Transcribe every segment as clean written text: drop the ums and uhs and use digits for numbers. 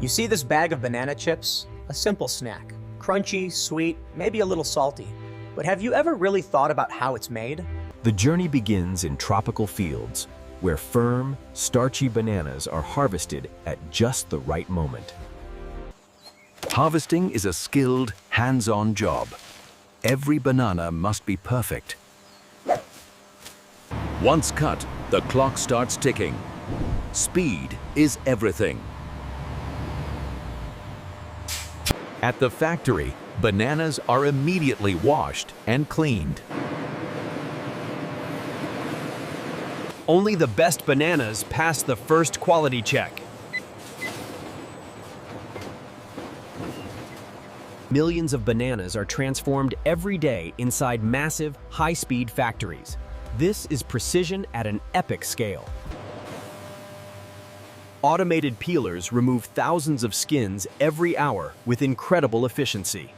You see this bag of banana chips? A simple snack. Crunchy, sweet, maybe a little salty. But have you ever really thought about how it's made? The journey begins in tropical fields, where firm, starchy bananas are harvested at just the right moment. Harvesting is a skilled, hands-on job. Every banana must be perfect. Once cut, the clock starts ticking. Speed is everything. At the factory, bananas are immediately washed and cleaned. Only the best bananas pass the first quality check. Millions of bananas are transformed every day inside massive, high-speed factories. This is precision at an epic scale. Automated peelers remove thousands of skins every hour with incredible efficiency.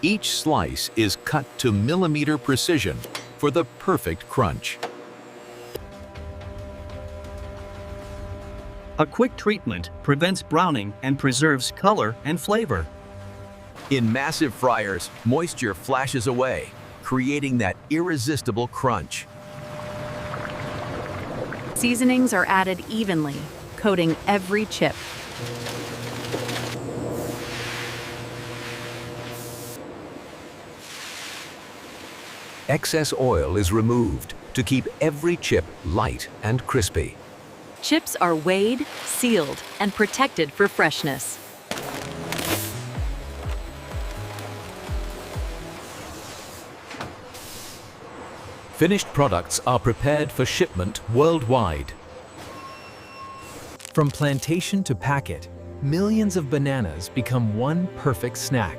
Each slice is cut to millimeter precision for the perfect crunch. A quick treatment prevents browning and preserves color and flavor. In massive fryers, moisture flashes away, creating that irresistible crunch. Seasonings are added evenly, coating every chip. Excess oil is removed to keep every chip light and crispy. Chips are weighed, sealed, and protected for freshness. Finished products are prepared for shipment worldwide. From plantation to packet, millions of bananas become one perfect snack.